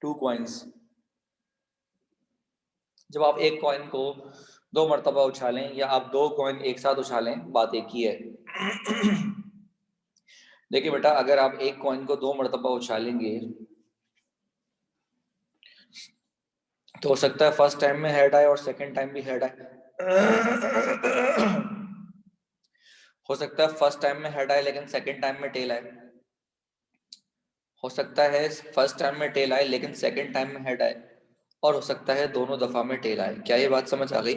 2 coins. जब आप एक कॉइन को 2 मरतबा उछालें या आप 2 कॉइन एक साथ उछालें, बात एक ही है। देखिए बेटा, अगर आप एक कॉइन को 2 मरतबा उछालेंगे तो हो सकता है फर्स्ट टाइम में हेड आए और सेकंड टाइम भी हेड आए। हो सकता है फर्स्ट टाइम में हेड आए लेकिन सेकंड टाइम में टेल आए। हो सकता है फर्स्ट टाइम में टेल आए लेकिन सेकंड टाइम में हेड आए। और हो सकता है दोनों दफा में टेल आए। क्या ये बात समझ आ गई?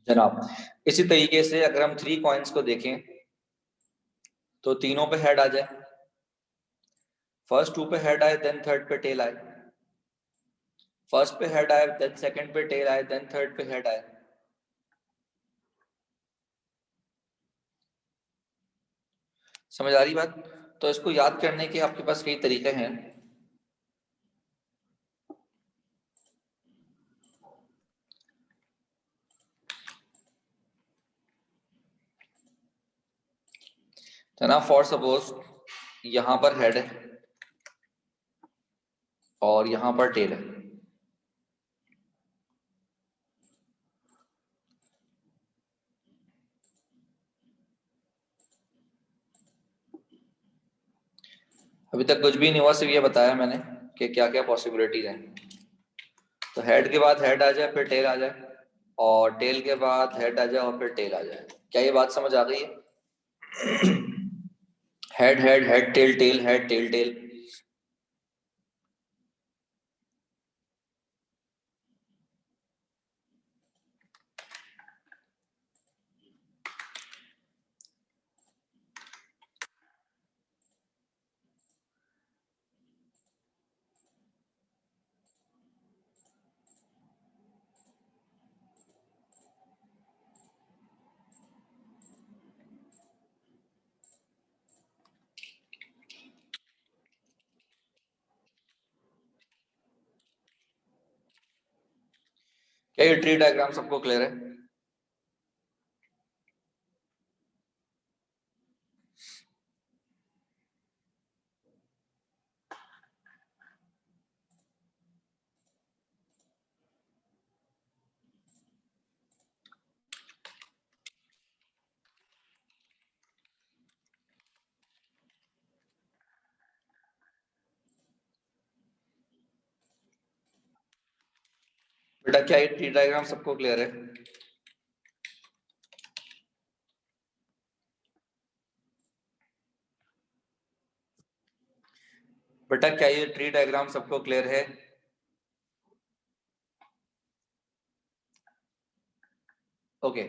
जनाब, इसी तरीके से अगर हम 3 कॉइन्स को देखें तो तीनों पे हेड आ जाए। फर्स्ट 2 पे हेड आए, देन थर्ड पे टेल आए। फर्स्ट पे हेड आए, देन सेकंड पे टेल आए, देन थर्ड पे हेड आए। समझ आ रही बात? तो इसको याद करने के आपके पास कई तरीके हैं। जना, फॉर सपोज यहां पर हेड है और यहां पर टेल है। अभी तक कुछ भी नहीं हुआ, सिर्फ ये बताया मैंने कि क्या क्या पॉसिबिलिटीज हैं। तो हेड के बाद हेड आ जाए, फिर टेल आ जाए, और टेल के बाद हेड आ जाए और फिर टेल आ जाए। क्या ये बात समझ आ गई है? Head head head tail tail head tail tail. क्या ये ट्री डायग्राम सबको क्लियर है? बेटा, क्या ये ट्री डायग्राम सबको क्लियर है? बेटा, क्या ये ट्री डायग्राम सबको क्लियर है? ओके,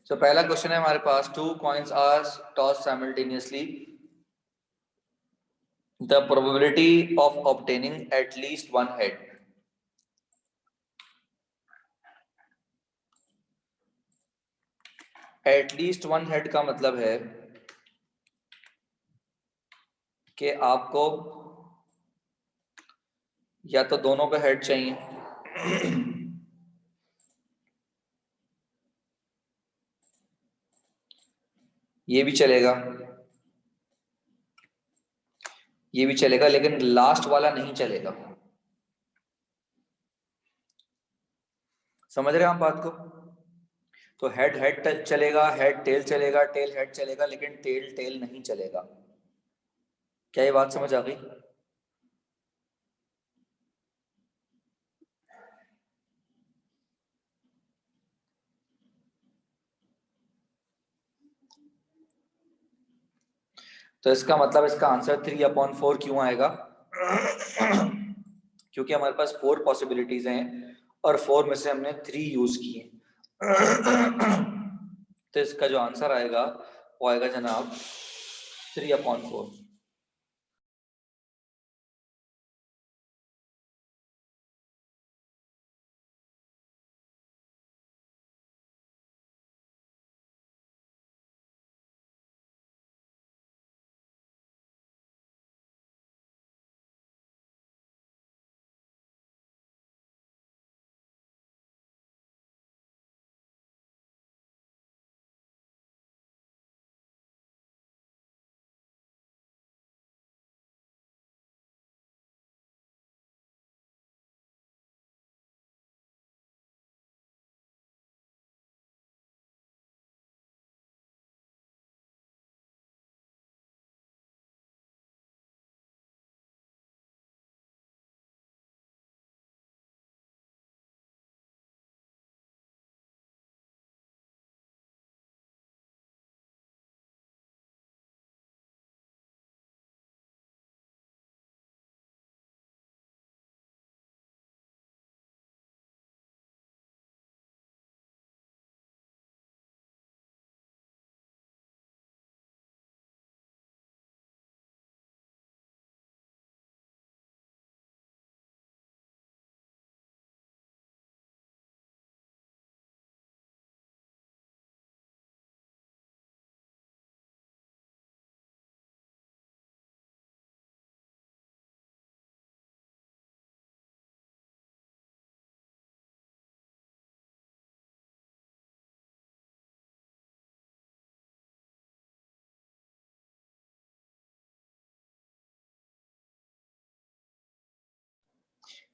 सो पहला क्वेश्चन है हमारे पास, 2 coins are toss simultaneously, the probability of obtaining at least one head. At least one head का मतलब है कि आपको या तो दोनों पे हेड चाहिए, ये भी चलेगा, ये भी चलेगा, लेकिन लास्ट वाला नहीं चलेगा। समझ रहे हैं आप बात को? तो हेड हेड चलेगा, हेड टेल चलेगा, टेल हेड चलेगा, लेकिन टेल टेल नहीं चलेगा। क्या ये बात समझ आ गई? तो इसका मतलब इसका आंसर 3/4 क्यों आएगा? क्योंकि हमारे पास 4 पॉसिबिलिटीज हैं और 4 में से हमने 3 यूज किए। तो इसका जो आंसर आएगा वो आएगा जनाब 3/4।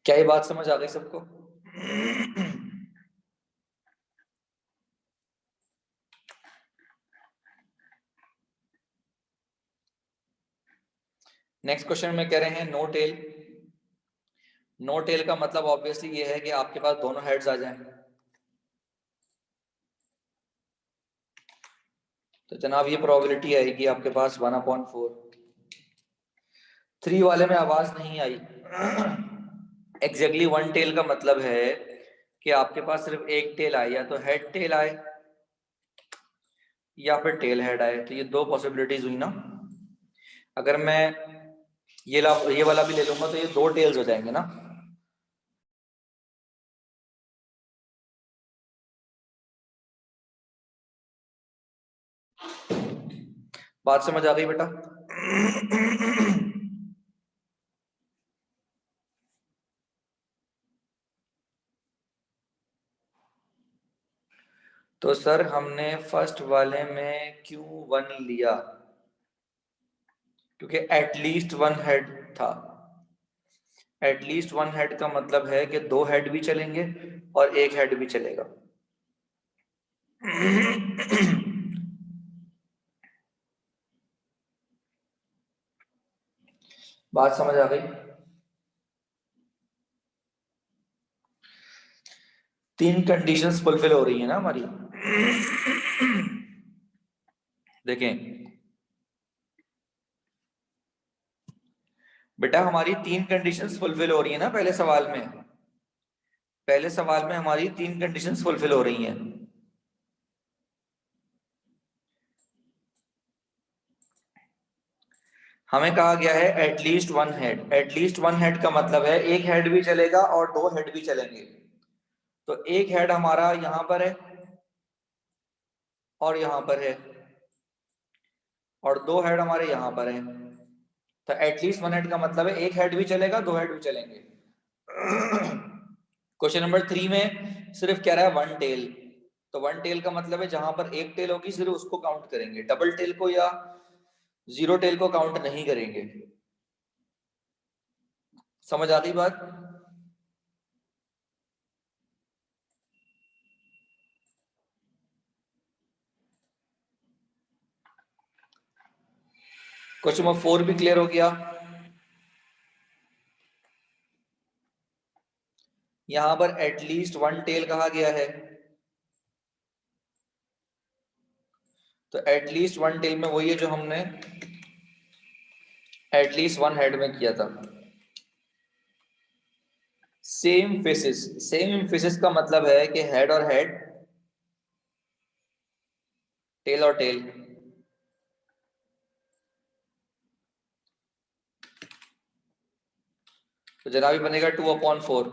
क्या ये बात समझ आ गई सबको? नेक्स्ट क्वेश्चन में कह रहे हैं नो टेल। नो टेल का मतलब ऑब्वियसली ये है कि आपके पास दोनों हेड्स आ जाएं। तो जनाब ये प्रोबेबिलिटी आएगी आपके पास 1/4। 3 वाले में आवाज नहीं आई। एग्जैक्टली वन टेल का मतलब है कि आपके पास सिर्फ एक टेल आए, या तो हेड टेल आए या फिर टेल हेड आए। तो ये दो पॉसिबिलिटीज हुई ना। अगर मैं ये वाला भी ले लूंगा तो ये दो टेल्स हो जाएंगे ना। बात समझ आ गई बेटा? तो सर हमने फर्स्ट वाले में क्यों 1 लिया? क्योंकि एटलीस्ट 1 हेड था। एटलीस्ट 1 हेड का मतलब है कि 2 हेड भी चलेंगे और 1 हेड भी चलेगा। बात समझ आ गई? 3 कंडीशंस फुलफिल हो रही है ना हमारी। देखें बेटा, हमारी 3 कंडीशंस फुलफिल हो रही है ना। पहले सवाल में हमारी 3 कंडीशंस फुलफिल हो रही हैं। हमें कहा गया है एटलीस्ट 1 हेड। एटलीस्ट 1 हेड का मतलब है एक हेड भी चलेगा और 2 हेड भी चलेंगे। तो एक हेड हमारा यहां पर है और यहां पर है, और 2 हेड हमारे यहां पर है। तो एटलीस्ट 1 हेड का मतलब है एक हेड भी चलेगा, 2 हेड भी चलेंगे। क्वेश्चन नंबर 3 में सिर्फ कह रहा है 1 टेल। तो 1 टेल का मतलब है जहां पर एक टेल होगी सिर्फ उसको काउंट करेंगे, डबल टेल को या 0 टेल को काउंट नहीं करेंगे। समझ आ गई बात? क्वेश्चन नंबर 4 भी क्लियर हो गया। यहां पर एटलीस्ट 1 टेल कहा गया है, तो एटलीस्ट 1 टेल में वही है जो हमने एटलीस्ट 1 हेड में किया था। Same faces. सेम फेसिस का मतलब है कि हेड और हेड, टेल और टेल। तो जनाबी बनेगा 2/4,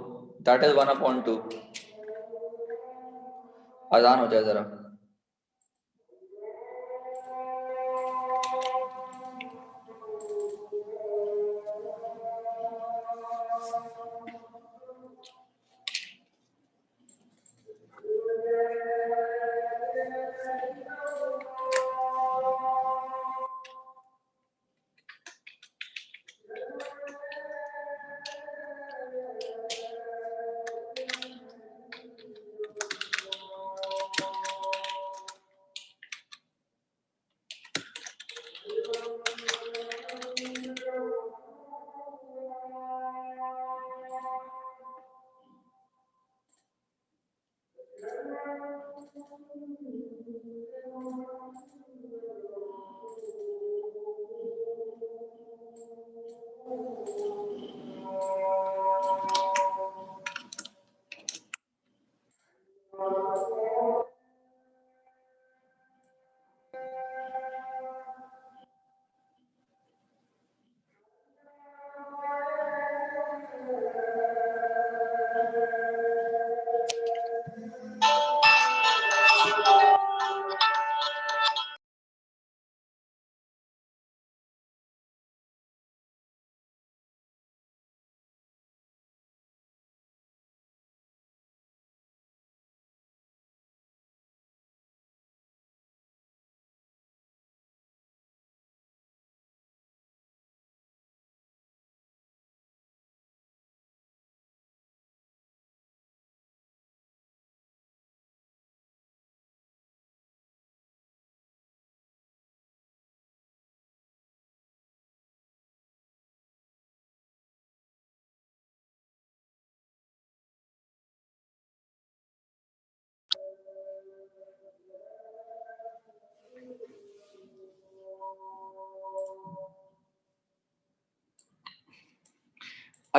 दैट इज 1/2। आसान हो जाए जरा।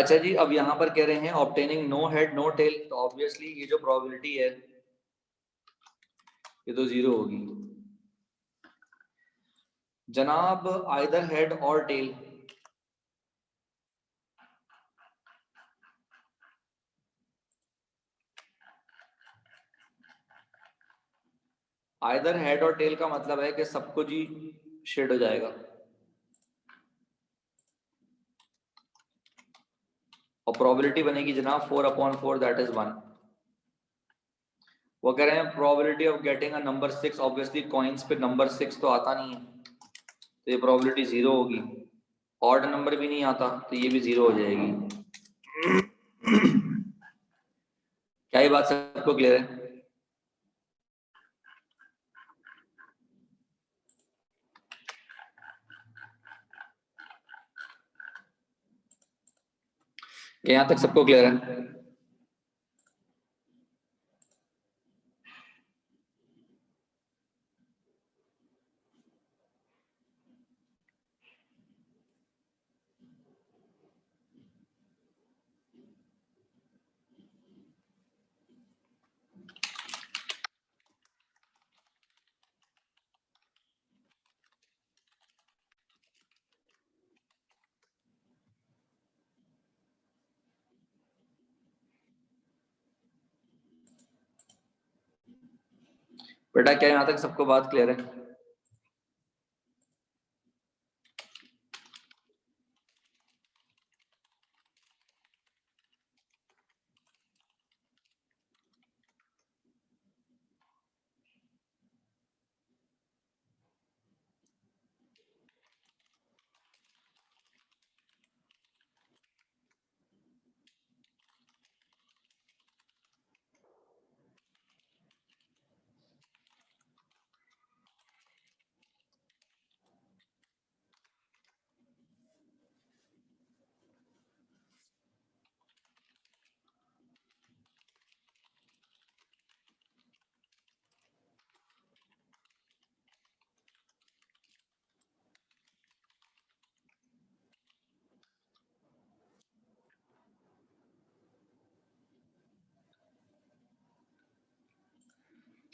अच्छा जी, अब यहाँ पर कह रहे हैं obtaining no head no tail, तो ऑब्वियसली ये जो प्रोबेबिलिटी है ये तो 0 होगी जनाब। आइदर हेड और टेल, आइदर हेड और टेल का मतलब है कि सब कुछ ही शेड हो जाएगा, और प्रोबेबिलिटी बनेगी जनाब 4/4, दैट इज 1। वो कह रहे हैं probability of getting a number 6, obviously coins पे नंबर 6 तो आता नहीं है, तो ये प्रोबेबिलिटी 0 होगी। ऑड नंबर भी नहीं आता तो ये भी 0 हो जाएगी। क्या ये बात सबको क्लियर है? यहाँ तक सबको क्लियर है? बेटा क्या यहाँ तक सबको बात क्लियर है?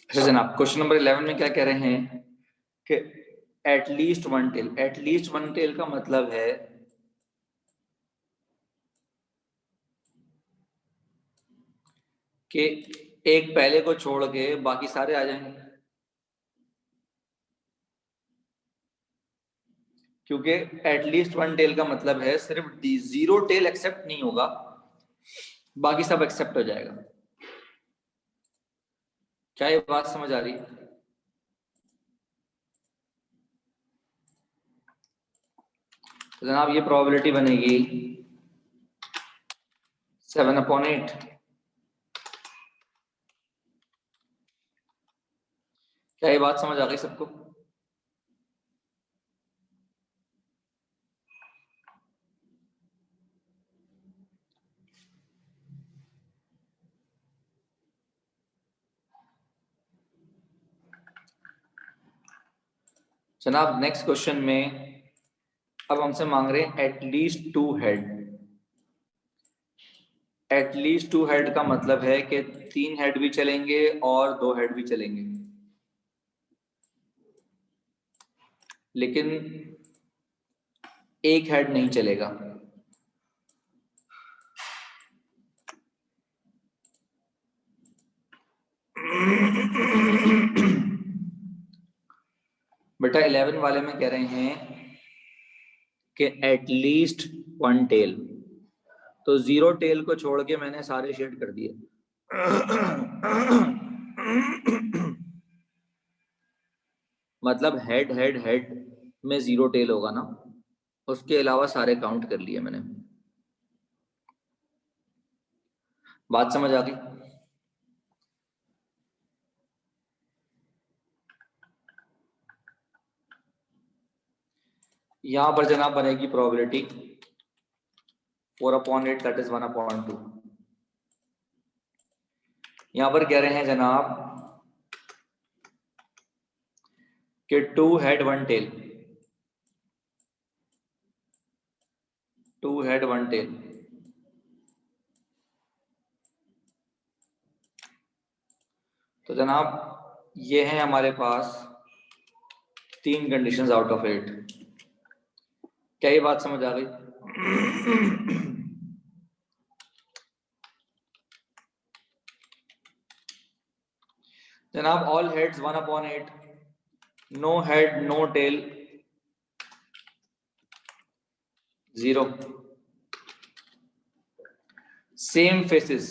अच्छा जनाब, क्वेश्चन नंबर 11 में क्या कह रहे हैं कि at least one tail. At least one tail का मतलब है कि एक पहले को छोड़ के बाकी सारे आ जाएंगे, क्योंकि एटलीस्ट वन टेल का मतलब है सिर्फ 0 टेल एक्सेप्ट नहीं होगा, बाकी सब एक्सेप्ट हो जाएगा। क्या ये बात समझ आ रही है? तो जनाब ये प्रोबेबिलिटी बनेगी 7/8। क्या ये बात समझ आ गई सबको? जनाब नेक्स्ट क्वेश्चन में अब हमसे मांग रहे हैं एटलीस्ट 2 हेड। एटलीस्ट 2 हेड का मतलब है कि 3 हेड भी चलेंगे और 2 हेड भी चलेंगे, लेकिन एक हेड नहीं चलेगा। बेटा 11 वाले में कह रहे हैं कि एटलीस्ट वन टेल, तो 0 टेल को छोड़ के मैंने सारे शेड कर दिए। मतलब हेड हेड हेड में 0 टेल होगा ना, उसके अलावा सारे काउंट कर लिए मैंने। बात समझ आ गई? यहां पर जनाब बनेगी प्रोबेबिलिटी 4/8, दैट इज 1/2। यहां पर कह रहे हैं जनाब कि 2 हेड 1 टेल, 2 हेड 1 टेल, तो जनाब ये है हमारे पास 3 कंडीशंस आउट ऑफ 8। क्या ये बात समझ आ गई? जनाब all heads 1/8, no head no tail 0, same faces.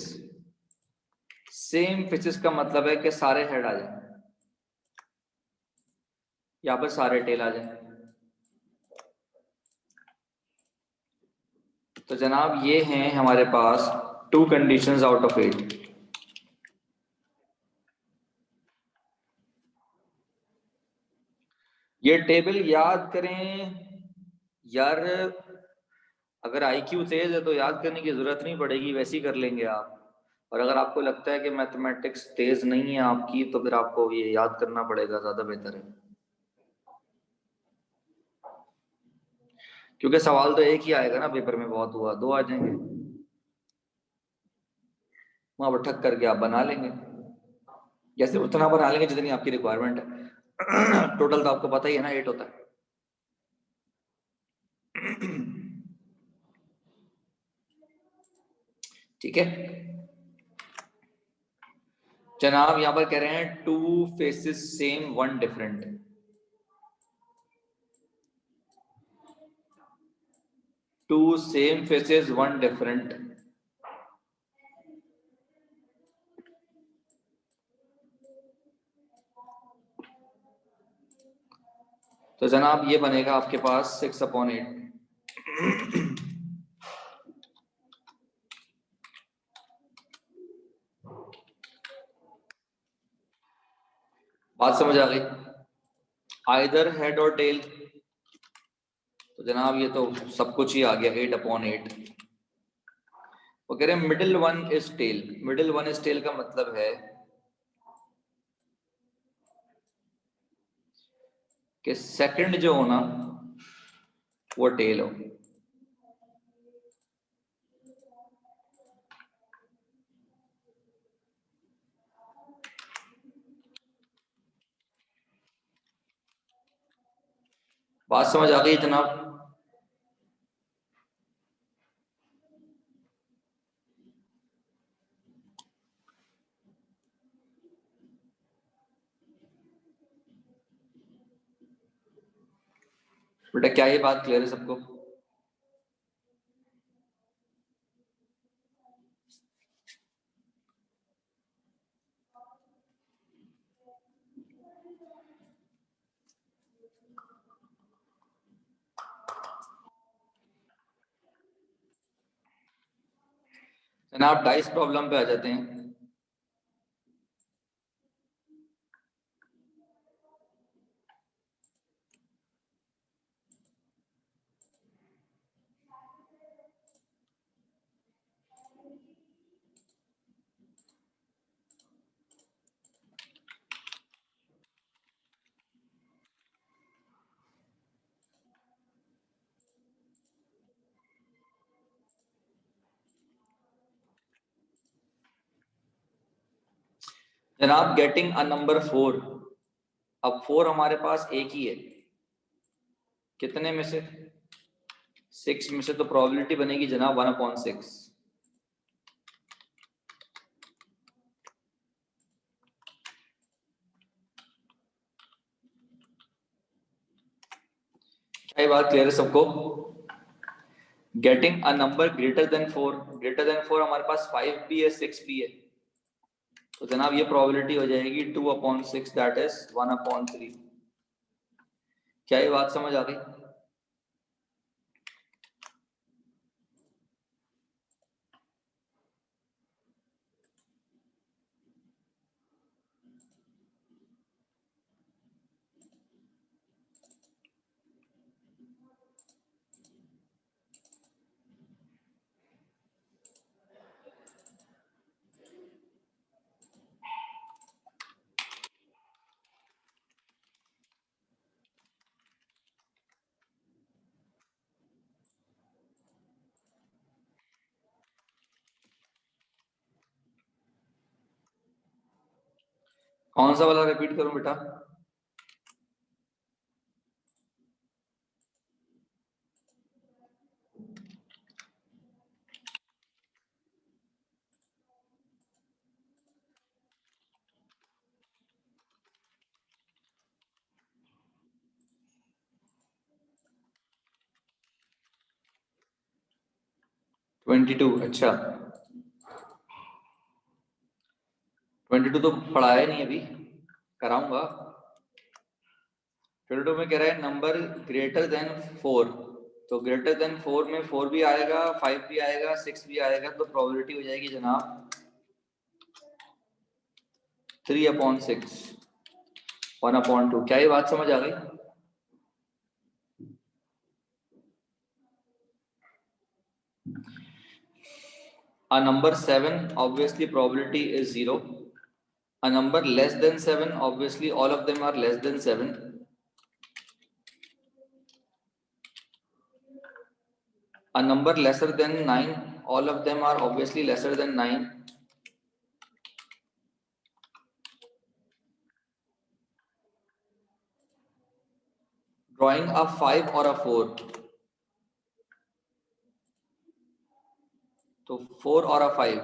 Same faces का मतलब है कि सारे हेड आ जाए, यहां पर सारे टेल आ जाए। तो जनाब ये हैं हमारे पास 2 कंडीशंस आउट ऑफ 8। ये टेबल याद करें यार, अगर आईक्यू तेज है तो याद करने की जरूरत नहीं पड़ेगी, वैसे ही कर लेंगे आप। और अगर आपको लगता है कि मैथमेटिक्स तेज नहीं है आपकी, तो फिर आपको ये याद करना पड़ेगा, ज्यादा बेहतर है। क्योंकि सवाल तो एक ही आएगा ना पेपर में, बहुत हुआ 2 आ जाएंगे, वहां पर ठक करके आप बना लेंगे, जैसे उतना बना लेंगे जितनी आपकी रिक्वायरमेंट है। टोटल तो आपको पता ही है ना, 8 होता है। ठीक है जनाब, यहां पर कह रहे हैं 2 faces same 1 different. 2 same faces 1 different. तो जनाब ये बनेगा आपके पास 6/8। बात समझ आ गई? आइदर हेड और टेल। तो जनाब ये तो सब कुछ ही आ गया, 8/8। वो कह रहे हैं middle one is tail. Middle one is tail का मतलब है कि सेकंड जो हो ना वो टेल हो। बात समझ आ गई जनाब? बेटा क्या ये बात क्लियर है सबको? जनाब डाइस प्रॉब्लम पे आ जाते हैं। जनाब गेटिंग अ नंबर 4। अब 4 हमारे पास एक ही है, कितने में से? 6 में से। तो प्रोबेबिलिटी बनेगी जनाब 1/6। क्या ये बात क्लियर है सबको? Getting a number greater than 4, greater than 4 हमारे पास 5 भी है 6 भी है। तो जनाब ये प्रोबेबिलिटी हो जाएगी 2/6, दैट इज 1/3। क्या ये बात समझ आ गई? कौन सा वाला रिपीट करूं बेटा? Twenty two. अच्छा, 22 तो पढ़ाया नहीं अभी, कराऊंगा। 22 में कह रहा है नंबर ग्रेटर देन 4, तो ग्रेटर देन 4 में 4 भी आएगा, 5 भी आएगा, 6 भी आएगा, तो प्रोबेबिलिटी हो जाएगी जनाब 3/6, 1/2। क्या ये बात समझ आ गई? A number 7, obviously probability is 0. A number less than 7, obviously all of them are less than 7. A number lesser than 9, all of them are obviously lesser than 9. Drawing a 5 or a 4. So 4 or a 5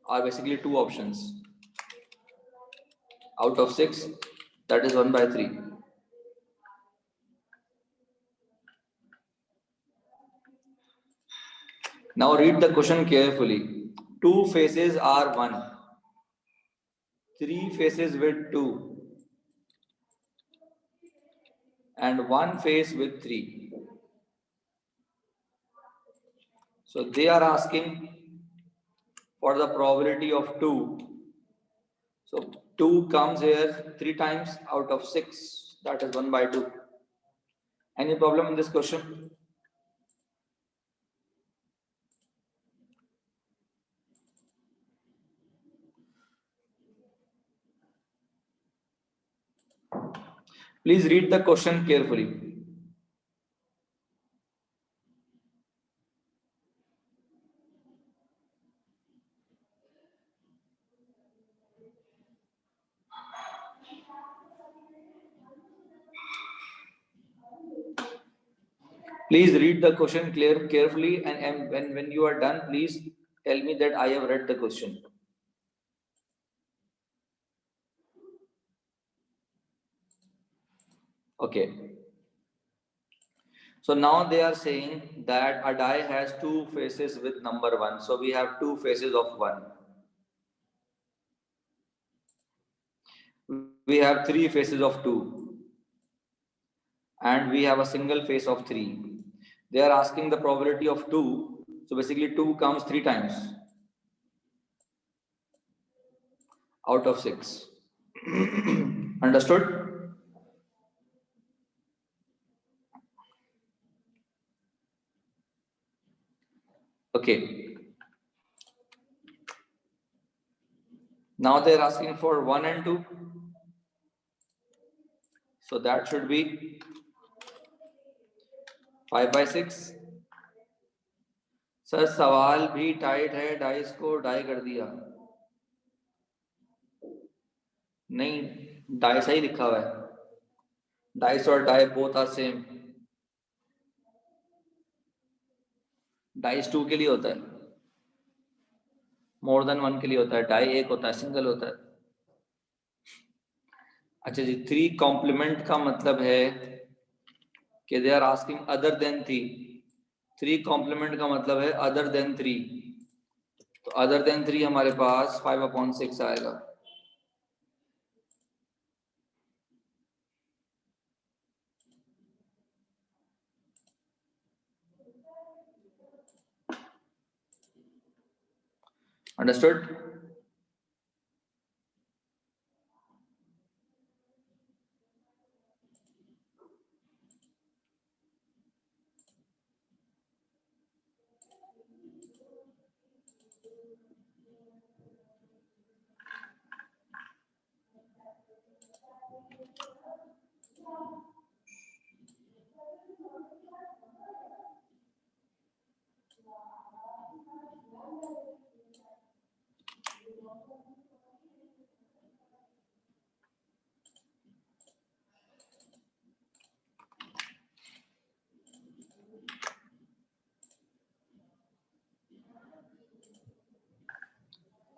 are basically two options. Out of 6, that is 1/3. Now read the question carefully. 2 faces are 1. 3 faces with 2. And 1 face with 3. So they are asking for the probability of 2. So 2 comes here 3 times out of 6. That is 1/2. Any problem in this question? Please read the question carefully. Please read the question carefully, and when you are done, please tell me that I have read the question. Okay. So now they are saying that a die has 2 faces with number 1. So we have 2 faces of 1. We have 3 faces of 2. And we have a single face of 3. They are asking the probability of 2. So basically 2 comes 3 times out of 6. Understood? Okay. Now they are asking for 1 and 2. So that should be 5/6. Sir सवाल भी tight है, dice को die कर दिया। नहीं, die सही लिखा हुआ है। डाइस और die both are same. Dice 2 के लिए होता है, मोर देन 1 के लिए होता है, डाई एक होता है, सिंगल होता है। अच्छा जी, 3 कॉम्प्लीमेंट का मतलब है कि they are asking other than 3। 3 complement का मतलब है अदर देन 3। तो अदर देन 3 हमारे पास 5/6 आएगा। अंडरस्टूड?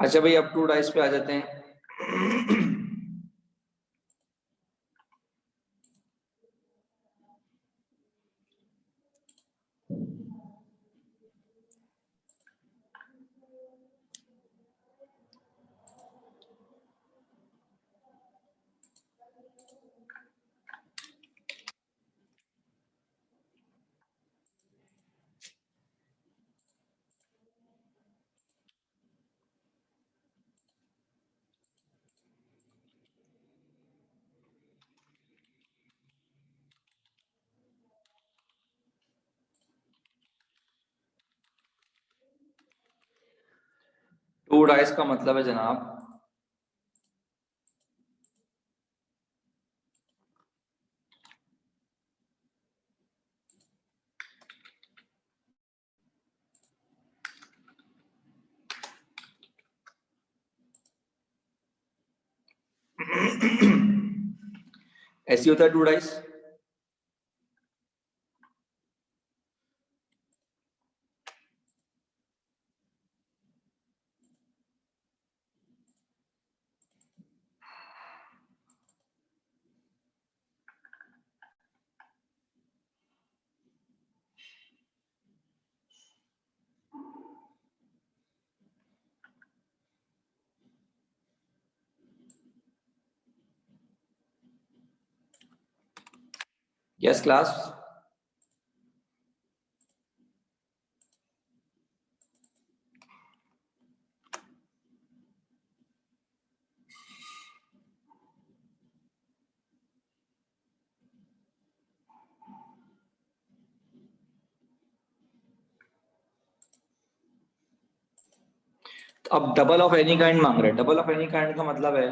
अच्छा भाई अब 2 डाइस पे आ जाते हैं। टू डाइस का मतलब है जनाब ऐसी होता है 2 डाइस। Yes class. अब डबल ऑफ एनी काइंड मांग रहे हैं। डबल ऑफ एनी काइंड का मतलब है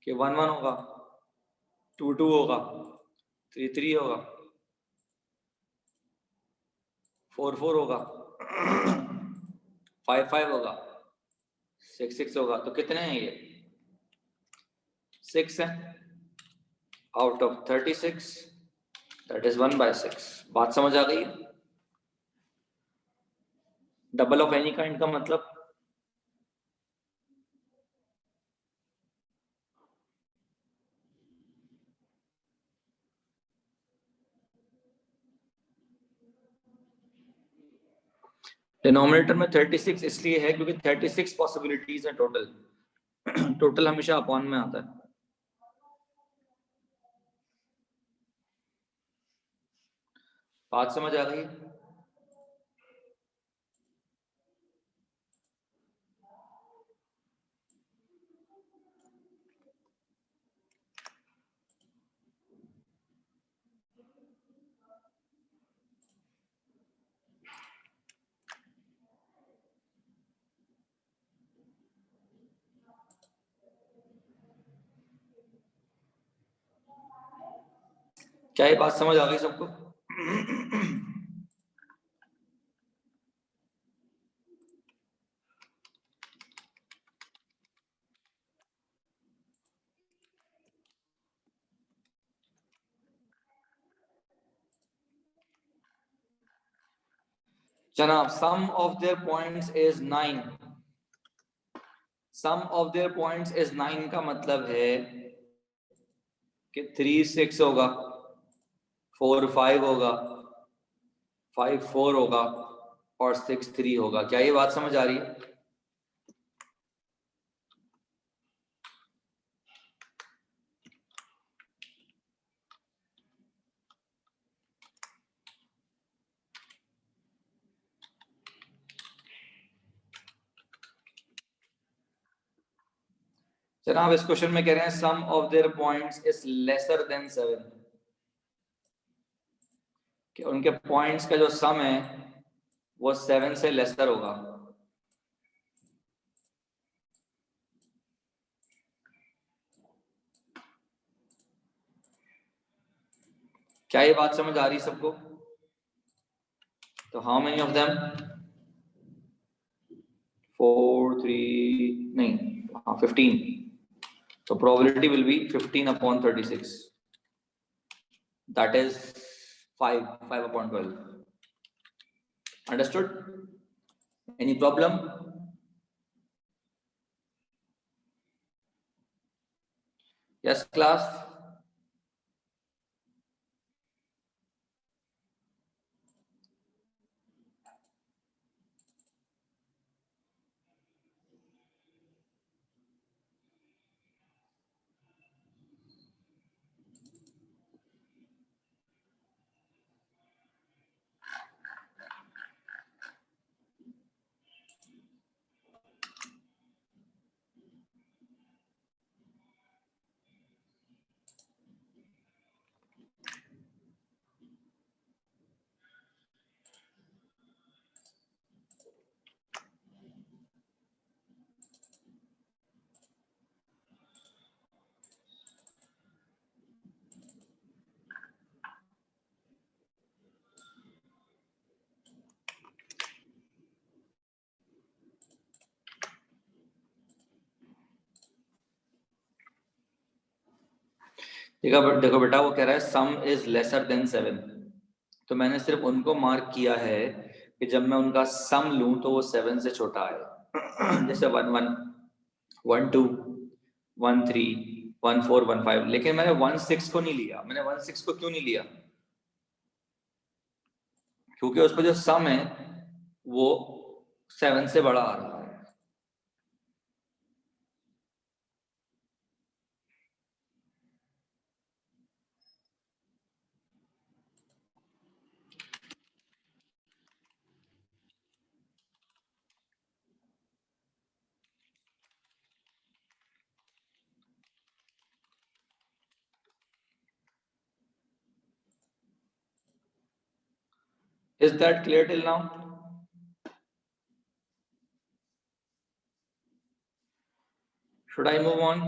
कि 1 1 होगा, 2 2 होगा, 3 3 होगा, 4 4 होगा, 5 5 होगा, 6 6 होगा। तो कितने हैं ये? 6 है आउट ऑफ 36, दैट इज 1/6। बात समझ आ गई? डबल ऑफ एनी काइंड का मतलब डिनोमिनेटर में 36 इसलिए है क्योंकि 36 पॉसिबिलिटीज है टोटल। टोटल हमेशा अपॉन में आता है। बात समझ आ गई? क्या ये बात समझ आ गई सबको? जनाब sum of their points is 9। Sum of their points is 9 का मतलब है कि 3 6 होगा, 4 5 होगा, 5 4 होगा और 6 3 होगा। क्या ये बात समझ आ रही है? जनाब इस क्वेश्चन में कह रहे हैं sum of their points is lesser than 7, कि उनके पॉइंट्स का जो सम है वो 7 से लेसर होगा। क्या ये बात समझ आ रही सबको? तो हाउ मेनी ऑफ देम? 4 3 नहीं, हाँ 15। तो probability will be 15 upon 36, that is 5 5 upon 12। Understood? Any problem? Yes, class. देखो बेटा, वो कह रहा है सम इज लेसर देन 7, तो मैंने सिर्फ उनको मार्क किया है कि जब मैं उनका सम लूं तो वो 7 से छोटा है। जैसे 1 1 1 2 1 3 1 4 1 5, लेकिन मैंने 1 6 को नहीं लिया। मैंने 1 6 को क्यों नहीं लिया? क्योंकि उस पर जो सम है वो 7 से बड़ा आ रहा है। Is that clear till now? Should I move on?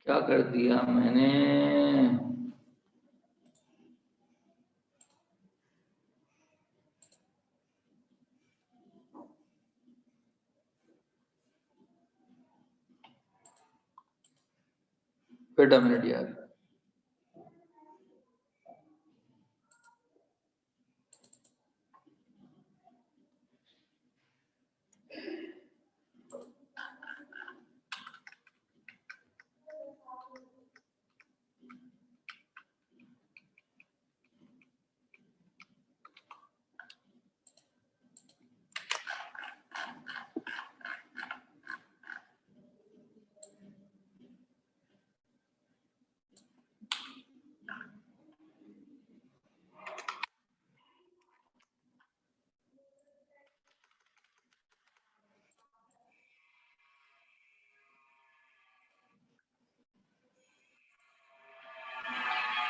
क्या कर दिया मैंने? वेट अ मिनट यार।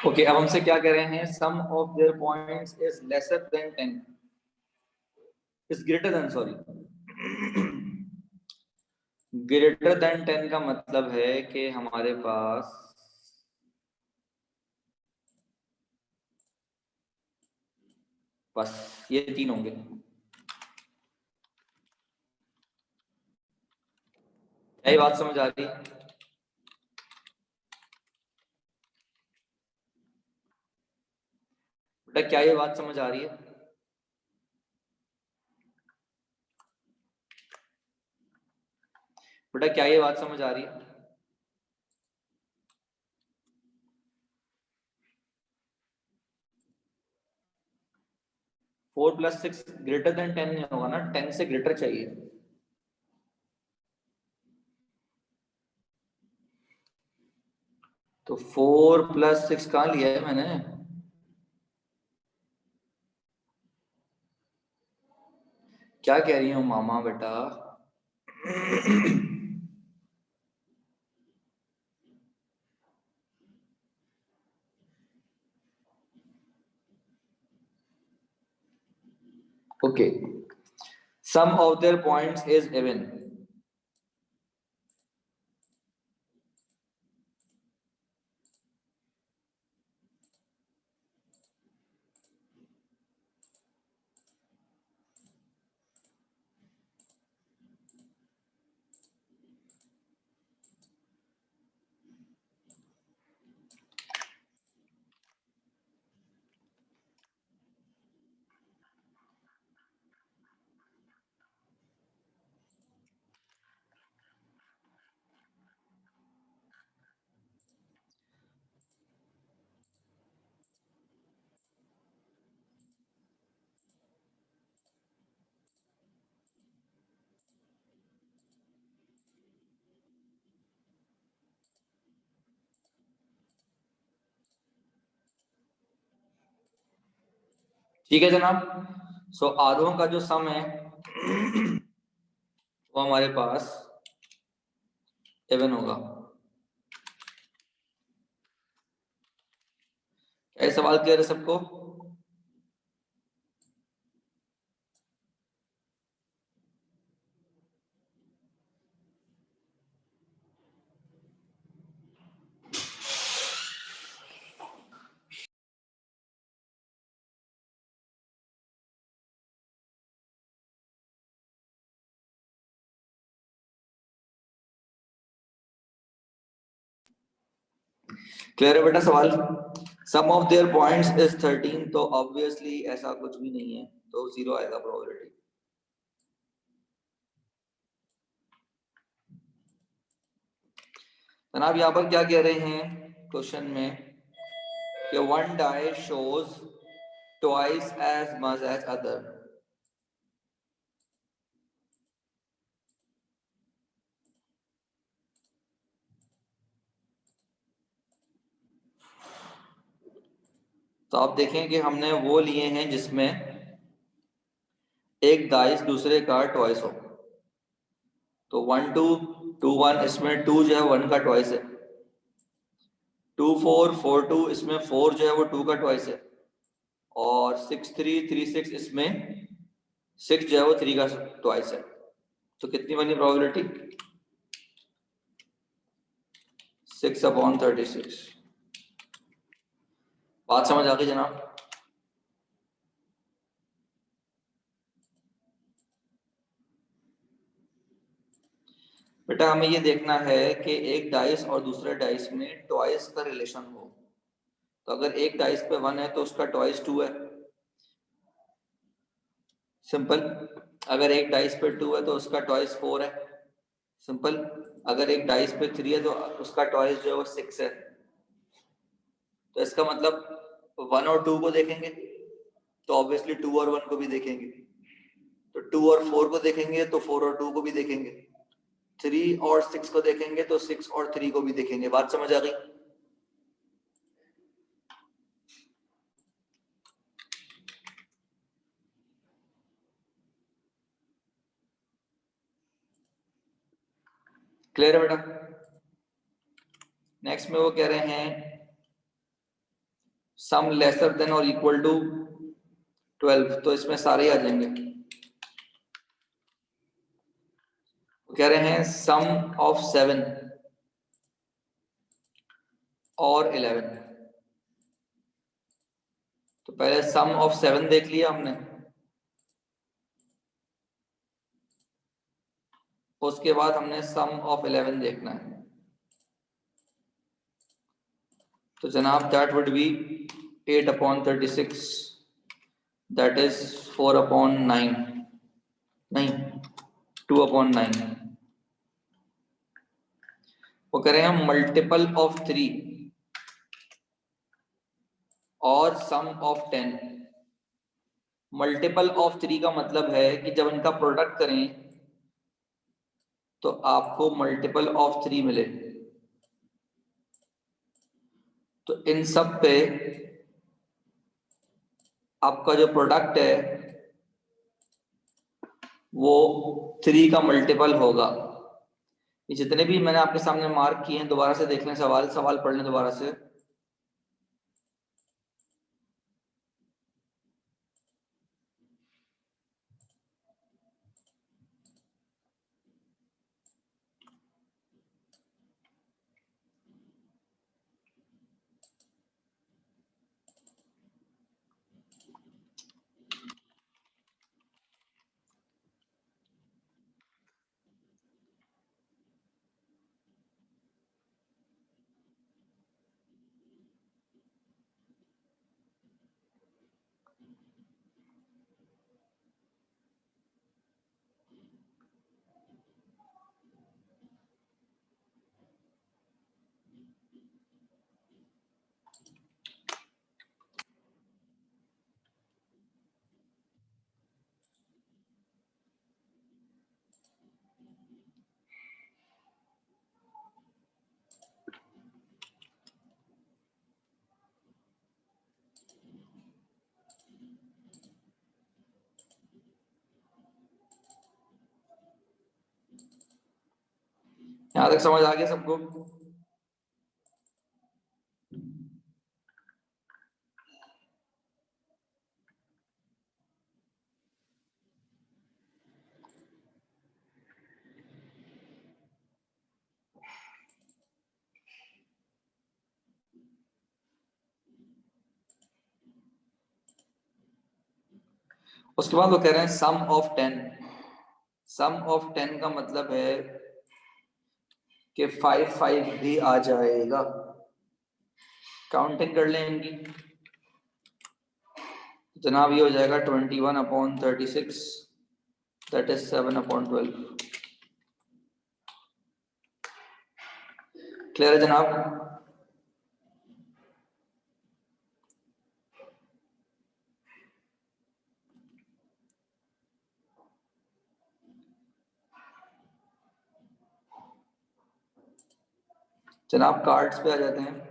ओके, अब हमसे क्या कह रहे हैं? Sum of their points is lesser than 10, is greater than, sorry, greater than 10 का मतलब है कि हमारे पास बस ये 3 होंगे। क्या ये बात समझ आ रही है? बेटा क्या ये बात समझ आ रही है? बेटा क्या ये बात समझ आ रही है? Four plus six greater than 10 नहीं होगा ना, 10 से ग्रेटर चाहिए। तो 4 + 6 कहाँ लिया है मैंने? क्या कह रही हूँ मामा बेटा? Okay, some of their points is even. ठीक है जनाब। सो आधों का जो सम है वो हमारे पास इवन होगा। क्या सवाल क्लियर है सबको? क्लियर है बेटा सवाल? सम ऑफ देयर पॉइंट्स इज 13, तो ऑब्वियसली ऐसा कुछ भी नहीं है, तो जीरो आएगा प्रोबेबिलिटी। जनाब यहाँ पर क्या कह रहे हैं क्वेश्चन में कि one die shows twice as much as other. तो आप देखें कि हमने वो लिए हैं जिसमें एक डाइस दूसरे का ट्वाइस हो। तो 1 2 2 1, इसमें 2 जो है 1 का ट्वाइस है। 2 4 4 2, इसमें 4 जो है वो 2 का ट्वाइस है। और 6 3 3 6, इसमें 6 जो है वो 3 का ट्वाइस है। तो कितनी बनी प्रोबेबिलिटी? 6/36। बात समझ आ गई जनाब? बेटा हमें ये देखना है कि एक डाइस और दूसरे डाइस में ट्वाइस का रिलेशन हो। तो अगर एक डाइस पे 1 है तो उसका ट्वाइस 2 है, सिंपल। अगर एक डाइस पे 2 है तो उसका ट्वाइस 4 है, सिंपल। अगर एक डाइस पे 3 है तो उसका ट्वाइस जो है वो 6 है। तो इसका मतलब 1 और 2 को देखेंगे तो ऑब्वियसली 2 और 1 को भी देखेंगे। तो 2 और 4 को देखेंगे तो 4 और 2 को भी देखेंगे। 3 और 6 को देखेंगे तो 6 और 3 को भी देखेंगे। बात समझ आ गई? क्लियर है बेटा? नेक्स्ट में वो कह रहे हैं सम लेसर देन और इक्वल टू 12, तो इसमें सारे आ जाएंगे। वो कह रहे हैं सम ऑफ 7 और 11। तो पहले सम ऑफ 7 देख लिया हमने, उसके बाद हमने सम ऑफ 11 देखना है। तो जनाब that would be 8/36, that is 4/9, नहीं 2/9। वो कह रहे हैं मल्टीपल ऑफ 3 और सम ऑफ 10। मल्टीपल ऑफ 3 का मतलब है कि जब इनका प्रोडक्ट करें तो आपको मल्टीपल ऑफ 3 मिले। तो इन सब पे आपका जो प्रोडक्ट है वो 3 का मल्टीपल होगा। ये जितने भी मैंने आपके सामने मार्क किए हैं दोबारा से देख लें, सवाल पढ़ लें दोबारा से। यहाँ तक समझ आ गया सबको? उसके बाद वो कह रहे हैं सम ऑफ 10। सम ऑफ 10 का मतलब है कि 5 भी आ जाएगा। काउंटिंग कर लें इनकी, जनाब ये हो जाएगा 21/36, दैट इज 7/12। क्लियर है जनाब? जनाब कार्ड्स पे आ जाते हैं।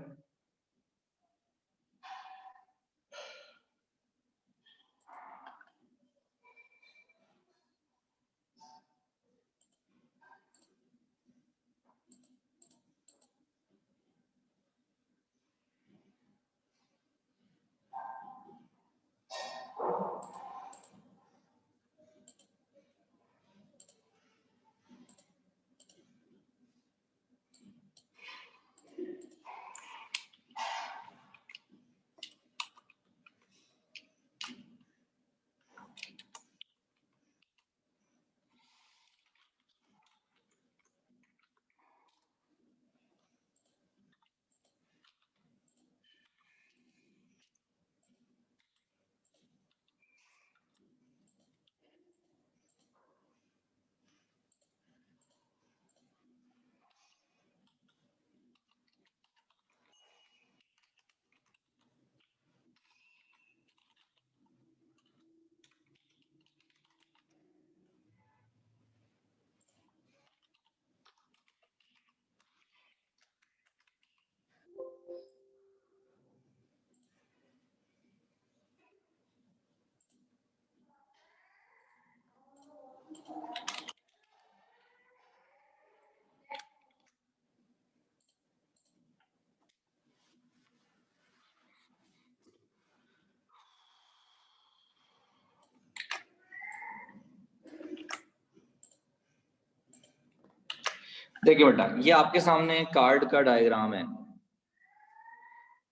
देखिए बेटा, ये आपके सामने कार्ड का डायग्राम है।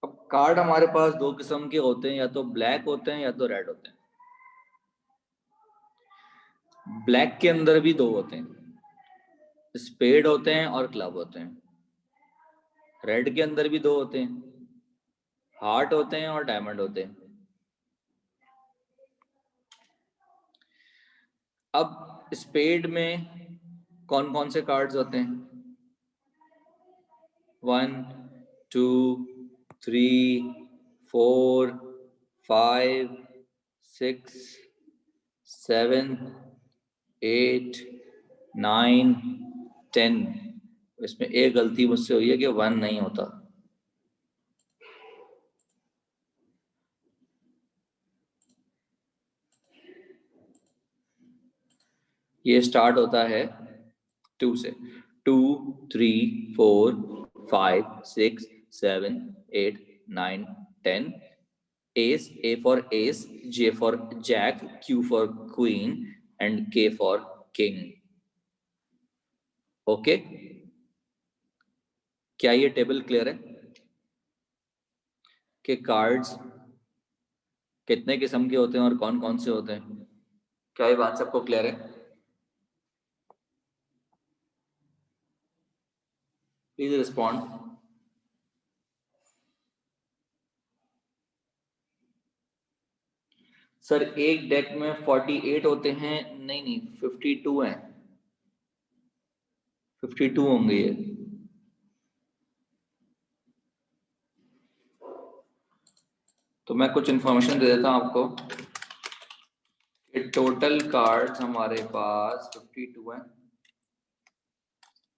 अब कार्ड हमारे पास दो किस्म के होते हैं, या तो ब्लैक होते हैं या तो रेड होते हैं। ब्लैक के अंदर भी दो होते हैं, स्पेड होते हैं और क्लब होते हैं। रेड के अंदर भी दो होते हैं, हार्ट होते हैं और डायमंड होते हैं। अब स्पेड में कौन कौन से कार्ड्स होते हैं? 1 2 3 4 5 6 7 8 9 10। इसमें एक गलती मुझसे हुई है कि 1 नहीं होता। ये स्टार्ट होता है 2 से। 2 3 4 5 6 7 8 9 10। Ace, A for ace, J for jack, Q for queen and K for king. Okay, क्या ये टेबल क्लियर है कि कार्ड्स कितने किस्म के होते हैं और कौन कौन से होते हैं? क्या ये बात सबको क्लियर है? Please respond. सर एक डेक में 48 होते हैं? नहीं नहीं, 52 हैं। 52 होंगे ये। तो मैं कुछ इंफॉर्मेशन दे देता हूं आपको कि टोटल कार्ड्स हमारे पास 52 हैं।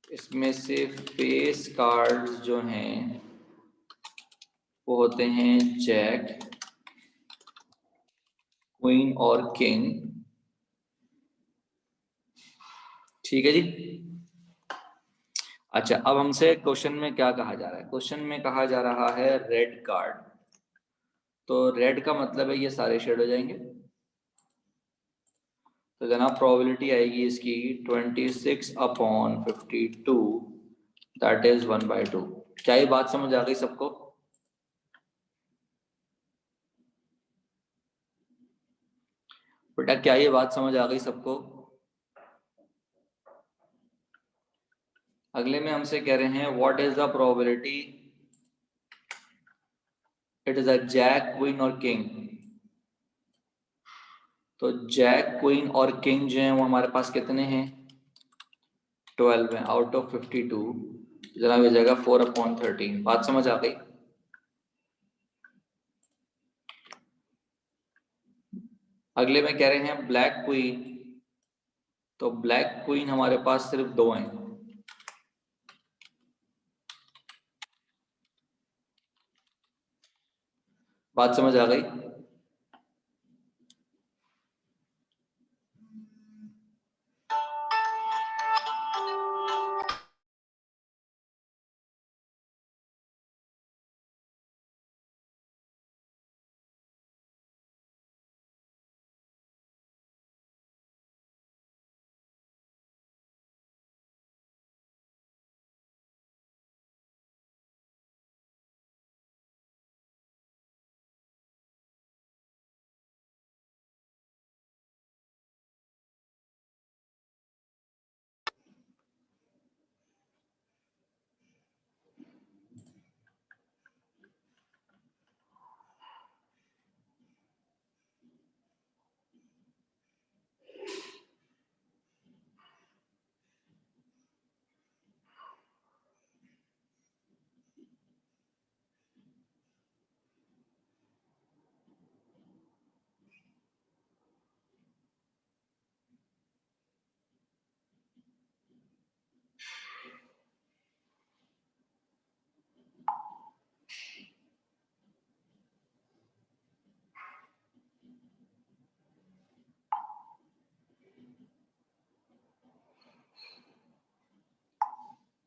इसमें से फेस कार्ड्स जो हैं वो होते हैं जैक, क्वीन और किंग। ठीक है जी। अच्छा, अब हमसे क्वेश्चन में क्या कहा जा रहा है? क्वेश्चन में कहा जा रहा है रेड कार्ड। तो रेड का मतलब है ये सारे शेड हो जाएंगे। तो जनाब प्रोबेबिलिटी आएगी इसकी 26/52, दैट इज 1/2। क्या ये बात समझ आ गई सबको? बेटा क्या ये बात समझ आ गई सबको? अगले में हमसे कह रहे हैं what is the probability it is a jack, queen और किंग। तो जैक, क्वीन और किंग जो है वो हमारे पास कितने हैं? 12 है आउट ऑफ 52। जनाब ये जाएगा 4/13। बात समझ आ गई? अगले में कह रहे हैं ब्लैक क्वीन। तो ब्लैक क्वीन हमारे पास सिर्फ 2 हैं। बात समझ आ गई?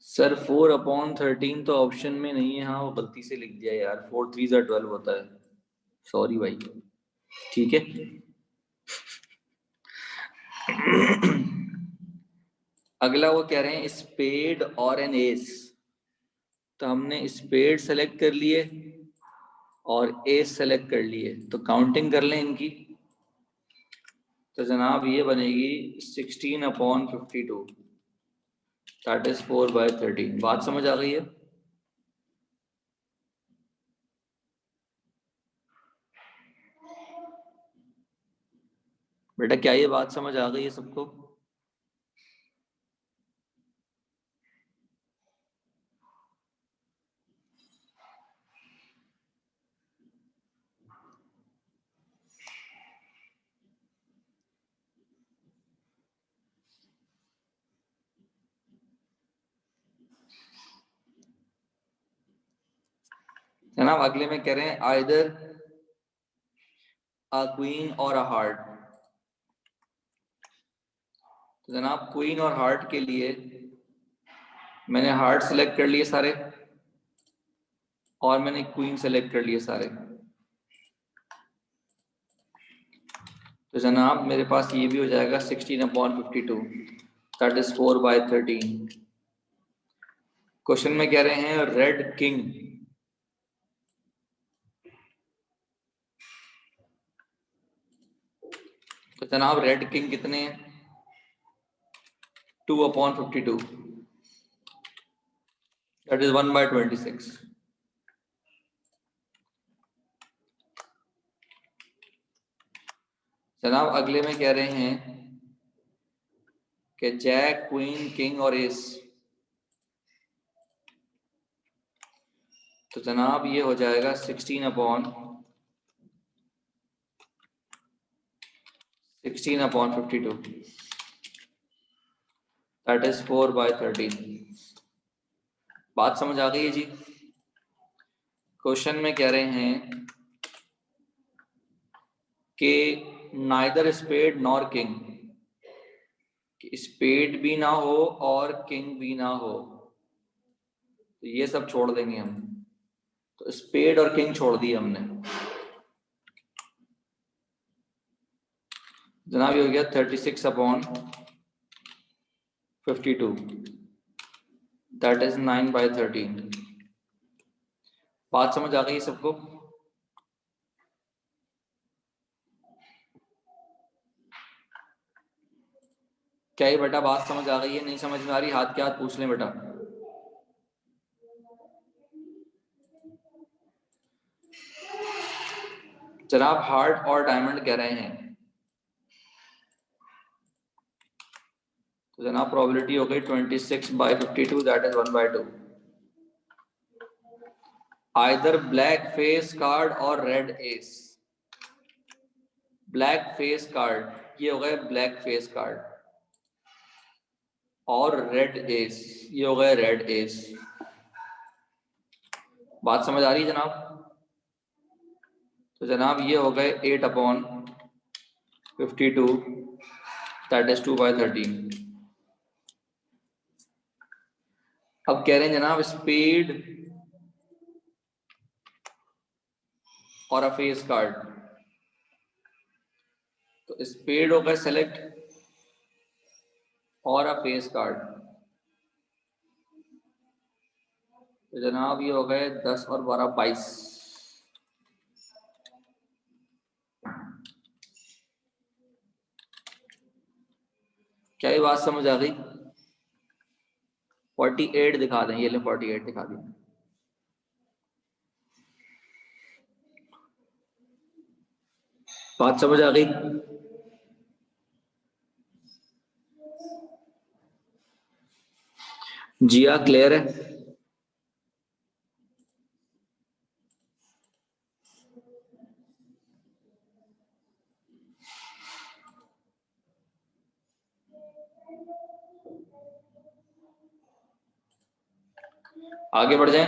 सर 4/13 तो ऑप्शन में नहीं है। हाँ वो गलती से लिख दिया यार, 4 3 12 होता है। सॉरी भाई। ठीक है। अगला वो कह रहे हैं स्पेड और एन एस। तो हमने स्पेड सेलेक्ट कर लिए और एस सेलेक्ट कर लिए, तो काउंटिंग कर लें इनकी। तो जनाब ये बनेगी 16/52, दैट इज 4/13। बात समझ आ गई है? बेटा क्या ये बात समझ आ गई है सबको? जनाब अगले में कह रहे हैं आइदर अ क्वीन और अ हार्ट। तो जनाब क्वीन और हार्ट के लिए मैंने हार्ट सेलेक्ट कर लिए सारे और मैंने क्वीन सेलेक्ट कर लिए सारे। तो जनाब मेरे पास ये भी हो जाएगा 16/52, दैट इज 4/13। क्वेश्चन में कह रहे हैं रेड किंग। तो जनाब रेड किंग कितने हैं? 2/52, दैट इज 1/26। जनाब अगले में कह रहे हैं कि जैक, क्वीन, किंग और एस। तो जनाब ये हो जाएगा 16/52, दैट इज 4/13। बात समझ आ गई है जी? क्वेश्चन में कह रहे हैं कि नाइदर स्पेड नॉर किंग, कि स्पेड भी ना हो और किंग भी ना हो। तो ये सब छोड़ देंगे हम, तो स्पेड और किंग छोड़ दिए हमने। जनाब ये हो गया 36/52, दैट इज 9/13। बात समझ आ गई सबको? क्या ये बेटा बात समझ आ गई है? नहीं समझ में आ रही हाथ के हाथ पूछ लें बेटा। जनाब हार्ट और डायमंड कह रहे हैं, तो जनाब प्रोबेबिलिटी हो गई 26/52, that is 1/2। Either black face card और red ace. Black face card, ये हो गए ब्लैक फेस कार्ड, और रेड एस, ये हो गए रेड एस। बात समझ आ रही है जनाब? तो जनाब ये हो गए 8/52, दैट इज 2/13। अब कह रहे हैं जनाब स्पीड और अ फेस कार्ड, तो स्पीड हो गए सेलेक्ट और अ फेस कार्ड, तो जनाब ये हो गए 10 और 12 22। क्या ये बात समझ आ गई? 48 दिखा दें, ये ले 48 दिखा दें। बात समझ आ गई? जिया क्लियर है? आगे बढ़ जाएं।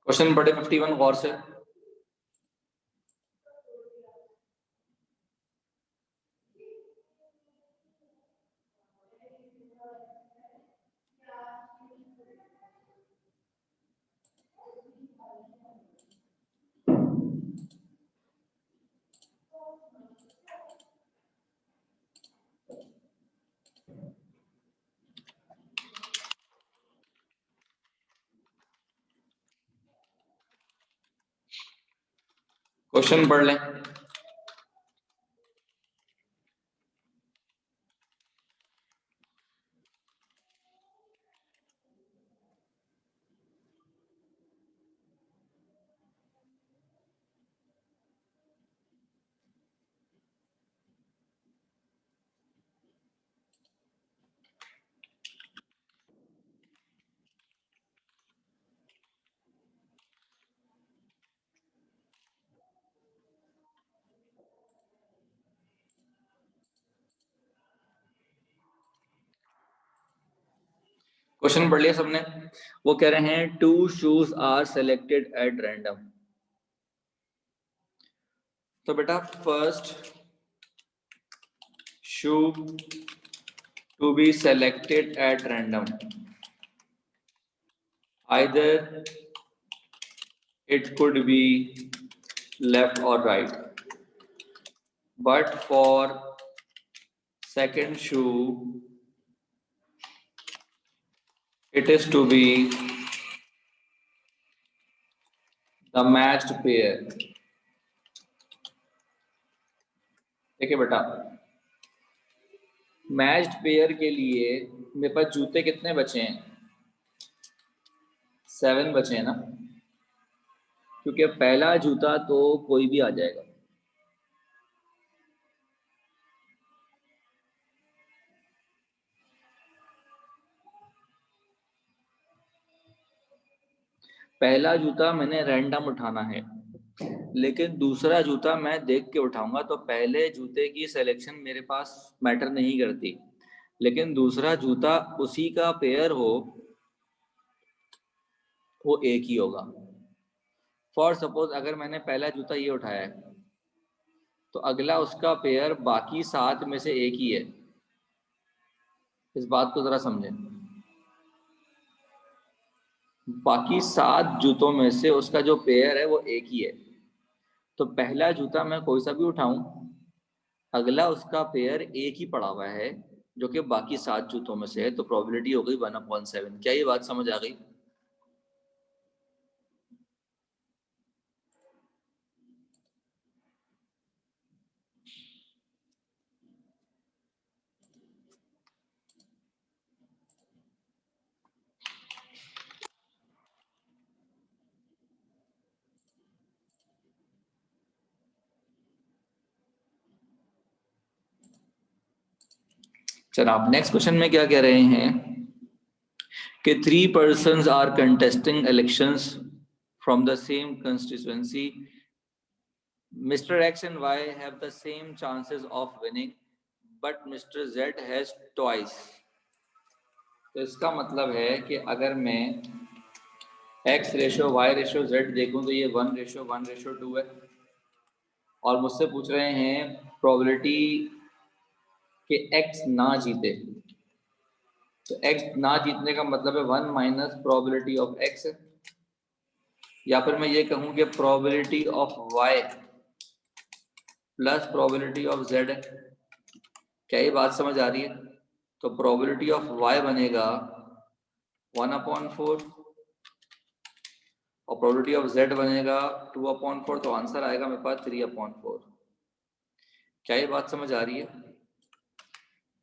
क्वेश्चन पढ़े 51 गौर से। क्वेश्चन पढ़ लें। क्वेश्चन पढ़ लिया सबने? वो कह रहे हैं 2 shoes are selected at random. तो बेटा first shoe to be selected at random, either it could be left or right, but for second shoe it is to be the matched pair। देखिए बेटा मैच्ड पेयर के लिए मेरे पास जूते कितने बचे हैं? 7 बचे हैं ना, क्योंकि पहला जूता तो कोई भी आ जाएगा। पहला जूता मैंने रैंडम उठाना है, लेकिन दूसरा जूता मैं देख के उठाऊंगा, तो पहले जूते की सिलेक्शन मेरे पास मैटर नहीं करती, लेकिन दूसरा जूता उसी का पेयर हो वो एक ही होगा। फॉर सपोज अगर मैंने पहला जूता ये उठाया है, तो अगला उसका पेयर बाकी 7 में से एक ही है। इस बात को जरा समझें, बाकी 7 जूतों में से उसका जो पेयर है वो एक ही है। तो पहला जूता मैं कोई सा भी उठाऊं, अगला उसका पेयर एक ही पड़ा हुआ है जो कि बाकी 7 जूतों में से है, तो प्रोबेबिलिटी हो गई 1/7। क्या ये बात समझ आ गई? जनाब नेक्स्ट क्वेश्चन में क्या कह रहे हैं कि 3 persons are contesting elections from the same constituency, mister X and Y have the same chances of winning but mister Z has twice. तो इसका मतलब है कि अगर मैं x ratio y ratio z देखूं तो ये 1:1:2 है, और मुझसे पूछ रहे हैं प्रोबेबिलिटी कि x ना जीते। तो x ना जीतने का मतलब है 1 माइनस प्रोबेबिलिटी ऑफ x, या फिर मैं ये कहूं कि probability of y plus probability of z है। क्या ये बात समझ आ रही है? तो प्रोबेबिलिटी ऑफ y बनेगा 1/4 और प्रोबेबिलिटी ऑफ z बनेगा 2/4, तो आंसर आएगा मेरे पास 3/4। क्या ये बात समझ आ रही है?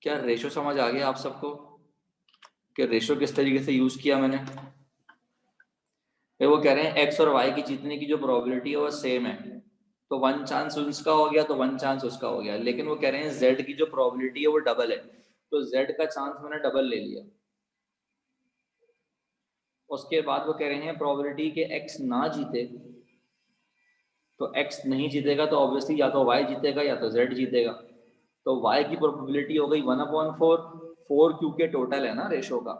क्या रेशो समझ आ गया आप सबको कि रेशो किस तरीके से यूज किया मैंने? वो कह रहे हैं एक्स और वाई की जीतने की जो प्रोबेबिलिटी है वो सेम है, तो 1 चांस उसका हो गया तो 1 चांस उसका हो गया। लेकिन वो कह रहे हैं जेड की जो प्रोबेबिलिटी है वो डबल है, तो जेड का चांस मैंने डबल ले लिया। उसके बाद वो कह रहे हैं प्रोबेबिलिटी के एक्स ना जीते, तो एक्स नहीं जीतेगा तो ऑब्वियसली या तो वाई जीतेगा या तो जेड जीतेगा। तो y की प्रोबेबिलिटी हो गई 1/4, 4 क्योंकि टोटल है ना रेशो का,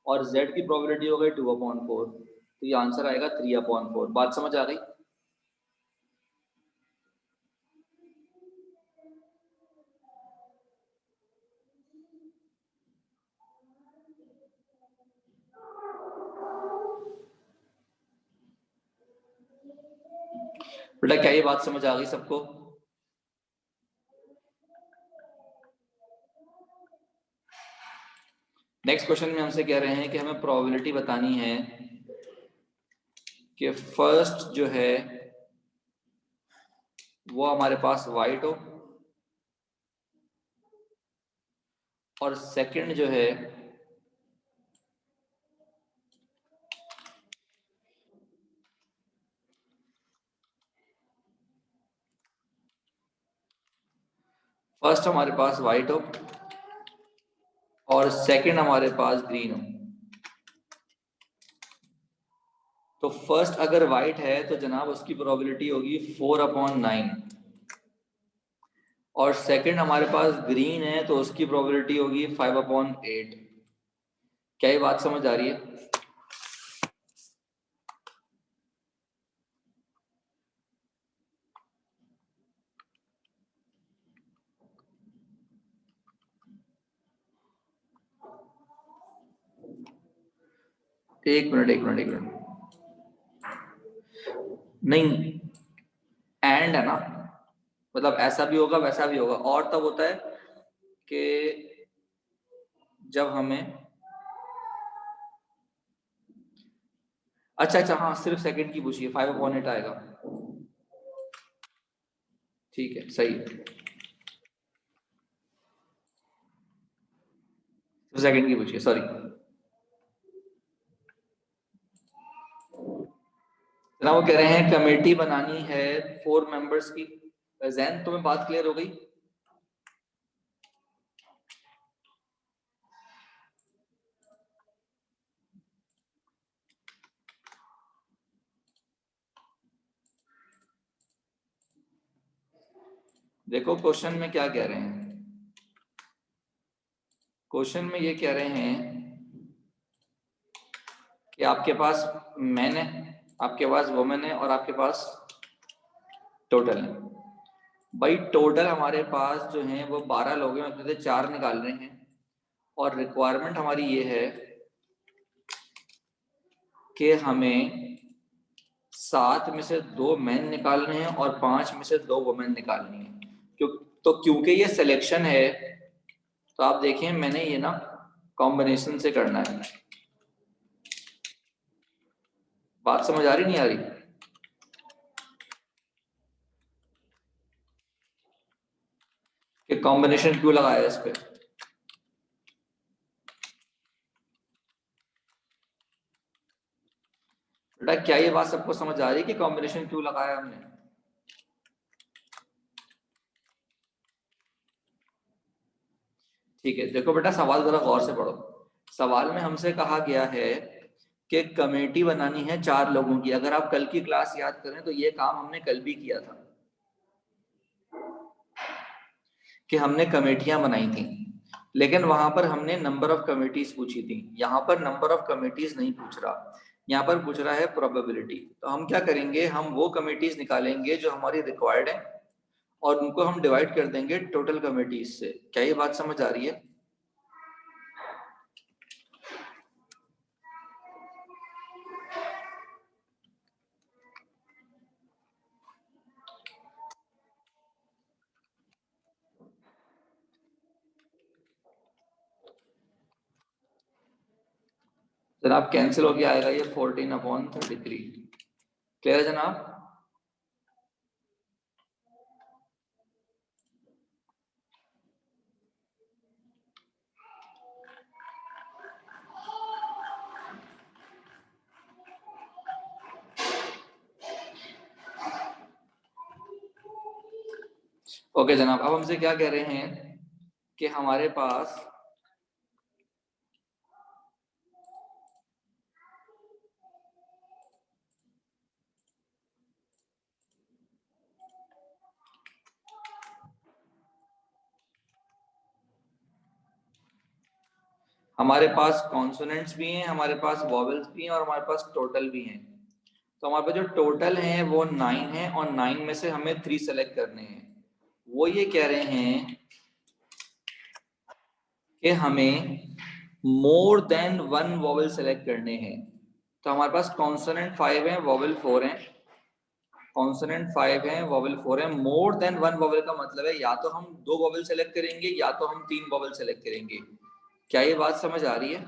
और z की प्रोबेबिलिटी हो गई 2/4, तो ये आंसर आएगा 3/4। बात समझ आ गई? बेटा क्या ये बात समझ आ गई सबको? नेक्स्ट क्वेश्चन में हमसे कह रहे हैं कि हमें प्रोबेबिलिटी बतानी है कि फर्स्ट जो है वो हमारे पास वाइट हो, और सेकंड जो है फर्स्ट हमारे पास वाइट हो और सेकंड हमारे पास ग्रीन हो। तो फर्स्ट अगर वाइट है तो जनाब उसकी प्रोबेबिलिटी होगी 4/9, और सेकंड हमारे पास ग्रीन है तो उसकी प्रोबेबिलिटी होगी 5/8। क्या ये बात समझ आ रही है? एक मिनट नहीं, एंड है ना, मतलब ऐसा भी होगा वैसा भी होगा। और तब होता है कि जब हमें अच्छा हाँ, सिर्फ सेकंड की पूछिए, 5/8 आएगा। ठीक है, सही है, सेकंड की पूछिए, सॉरी। ना वो कह रहे हैं कमेटी बनानी है 4 मेंबर्स की। जैन तुम्हें बात क्लियर हो गई? देखो क्वेश्चन में क्या कह रहे हैं, क्वेश्चन में ये कह रहे हैं कि आपके पास मैन है, आपके पास वुमेन है और आपके पास टोटल है। भाई टोटल हमारे पास जो है वो 12 लोग हैं, उसमें से 4 निकाल रहे हैं और रिक्वायरमेंट हमारी ये है कि हमें 7 में से 2 मेन निकालने हैं और 5 में से 2 वुमेन निकालनी है। तो क्योंकि ये सिलेक्शन है तो आप देखें मैंने ये ना कॉम्बिनेशन से करना है। बात समझ आ रही नहीं आ रही? कि कॉम्बिनेशन क्यों लगाया है इस पे? बेटा क्या ये बात सबको समझ आ रही है कि कॉम्बिनेशन क्यों लगाया हमने? ठीक है, देखो बेटा सवाल जरा गौर से पढ़ो। सवाल में हमसे कहा गया है कि कमेटी बनानी है 4 लोगों की। अगर आप कल की क्लास याद करें तो ये काम हमने कल भी किया था कि हमने कमेटियां बनाई थी, लेकिन वहां पर हमने नंबर ऑफ कमेटीज पूछी थी। यहाँ पर नंबर ऑफ कमेटीज नहीं पूछ रहा, यहाँ पर पूछ रहा है प्रोबेबिलिटी। तो हम क्या करेंगे, हम वो कमेटीज निकालेंगे जो हमारी रिक्वायर्ड है और उनको हम डिवाइड कर देंगे टोटल कमेटीज से। क्या ये बात समझ आ रही है? जनाब कैंसिल हो गया, आएगा ये 14/33। क्लियर है जनाब? ओके जनाब, अब हमसे क्या कह रहे हैं कि हमारे पास कॉन्सोनेंट्स भी हैं, हमारे पास वॉवेल्स भी हैं और हमारे पास टोटल भी हैं। तो हमारे पास जो टोटल हैं वो 9 है और 9 में से हमें 3 सेलेक्ट करने हैं। वो ये कह रहे हैं कि हमें मोर देन 1 वॉवेल सेलेक्ट करने हैं। तो हमारे पास कॉन्सोनेंट 5 है, वॉवेल 4 है। कॉन्सोनेंट 5 है, वॉवेल 4 है। मोर देन 1 वॉवेल का मतलब है या तो हम 2 वॉवेल सेलेक्ट करेंगे या तो हम 3 वॉवेल सेलेक्ट करेंगे। क्या ये बात समझ आ रही है?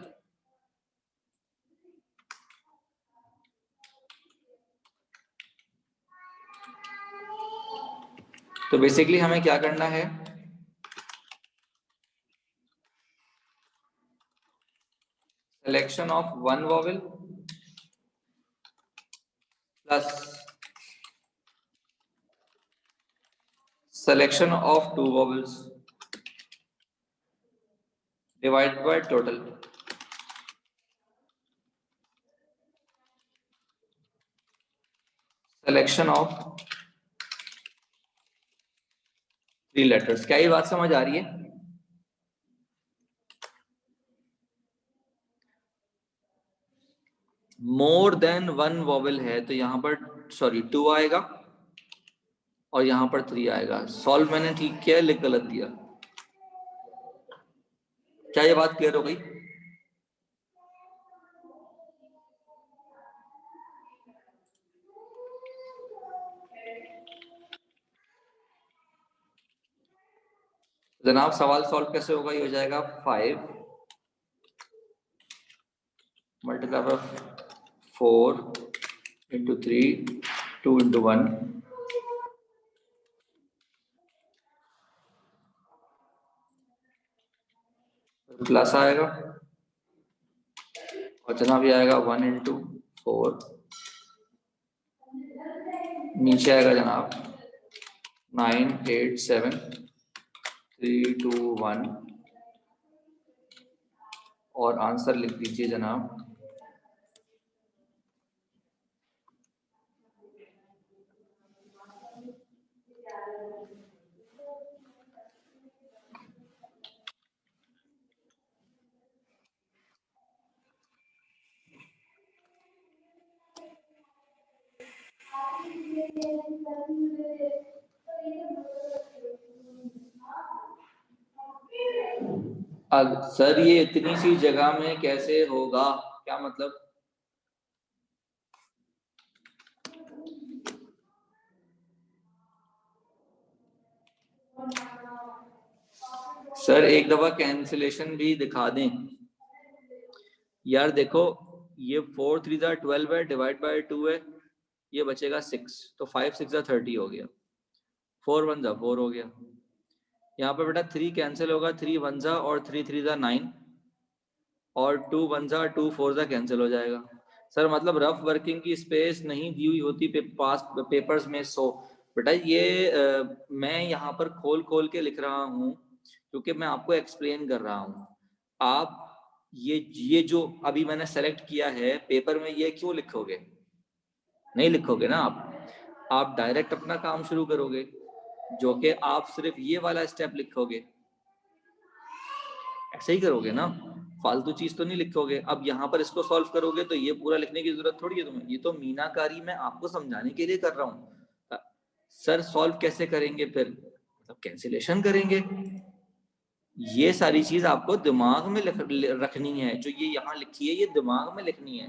तो बेसिकली हमें क्या करना है, selection of 1 vowel plus selection of 2 vowels divided by total। selection of 3 letters। क्या ये बात समझ आ रही है? मोर देन 1 वॉवेल है तो यहां पर 2 आएगा और यहां पर 3 आएगा। सॉल्व मैंने ठीक किया, लिख गलत दिया। क्या ये बात क्लियर हो गई? जनाब सवाल सॉल्व कैसे होगा? ये हो जाएगा 5 multiply by 4 into 3 2 into 1 plus आएगा और जनाब ये आएगा 1 इंटू 4। नीचे आएगा जनाब 9 8 7 3 2 1 और आंसर लिख दीजिए जनाब। सर ये इतनी सी जगह में कैसे होगा, क्या मतलब? सर एक दफा कैंसिलेशन भी दिखा दें यार। देखो ये 4 3 12 है, डिवाइड बाय 2 है, ये बचेगा 6, तो 5 6 30 हो गया, 4 1 4 हो गया। यहाँ पे बेटा 3 कैंसिल होगा, 3 1 और 3 3 9, और 2 1 2 4 कैंसिल हो जाएगा। सर मतलब रफ वर्किंग की स्पेस नहीं दी हुई होती पास पेपर्स में। सो बेटा ये मैं यहाँ पर खोल खोल के लिख रहा हूँ क्योंकि मैं आपको एक्सप्लेन कर रहा हूँ। आप ये जो अभी मैंने सेलेक्ट किया है पेपर में, ये क्यों लिखोगे? नहीं लिखोगे ना आप डायरेक्ट अपना काम शुरू करोगे, जो कि आप सिर्फ ये वाला स्टेप लिखोगे, ऐसे ही करोगे ना, फालतू चीज तो नहीं लिखोगे। अब यहाँ पर इसको सॉल्व करोगे तो ये पूरा लिखने की जरूरत थोड़ी है तुम्हें, ये तो मीनाकारी मैं आपको समझाने के लिए कर रहा हूँ। सर सॉल्व कैसे करेंगे फिर? मतलब कैंसिलेशन करेंगे। ये सारी चीज आपको दिमाग में रखनी है, जो ये यहाँ लिखी है ये दिमाग में लिखनी है।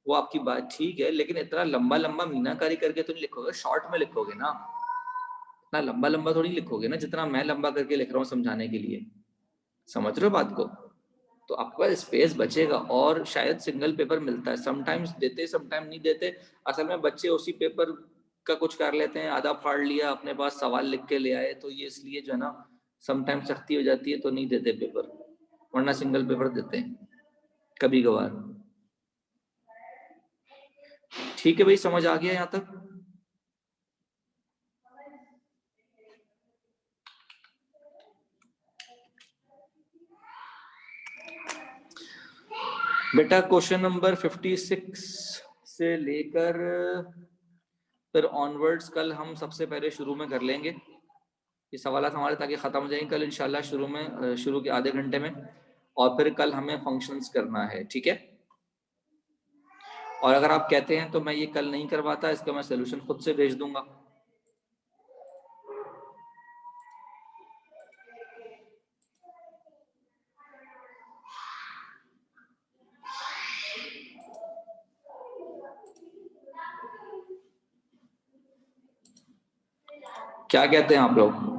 वो आपकी बात ठीक है, लेकिन इतना लंबा लंबा मीनाकारी करके तो नहीं लिखोगे, शॉर्ट में लिखोगे ना। इतना लंबा लंबा थोड़ी लिखोगे ना जितना मैं लंबा करके लिख रहा हूँ समझाने के लिए। समझ रहे हो बात को? तो आपके पास स्पेस बचेगा, और शायद सिंगल पेपर मिलता है, समटाइम्स देते समटाइम नहीं देते। असल में बच्चे उसी पेपर का कुछ कर लेते हैं, आधा फाड़ लिया अपने पास, सवाल लिख के ले आए, तो ये इसलिए जो है ना समटाइम्स सख्ती हो जाती है तो नहीं देते पेपर, वरना सिंगल पेपर देते हैं कभी कभार। ठीक है भाई, समझ आ गया यहाँ तक? बेटा क्वेश्चन नंबर 56 से लेकर फिर ऑनवर्ड्स कल हम सबसे पहले शुरू में कर लेंगे ये सवाल हमारे, ताकि खत्म हो जाएंगे कल इंशाल्लाह शुरू के आधे घंटे में। और फिर कल हमें फंक्शंस करना है, ठीक है? और अगर आप कहते हैं तो मैं ये कल नहीं करवाता, इसका मैं सोल्यूशन खुद से भेज दूंगा। क्या कहते हैं आप लोग?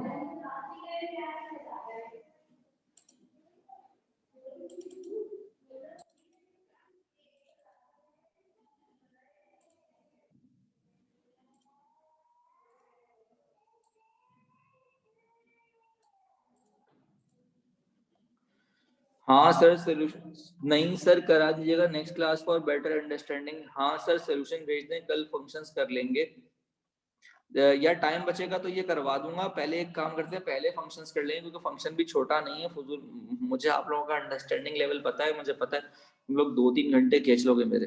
हाँ सर सोल्यूशन, नहीं सर करा दीजिएगा next class for better understanding. हाँ सर सोल्यूशन भेज दें, कल फंक्शंस कर लेंगे। या टाइम बचेगा तो ये करवा दूंगा। पहले एक काम करते हैं, पहले फंक्शंस कर लेंगे, क्योंकि फंक्शन भी छोटा नहीं है फजूल। मुझे आप लोगों का अंडरस्टैंडिंग लेवल पता है, मुझे पता है तुम लोग 2 3 घंटे खींच लोगे मेरे।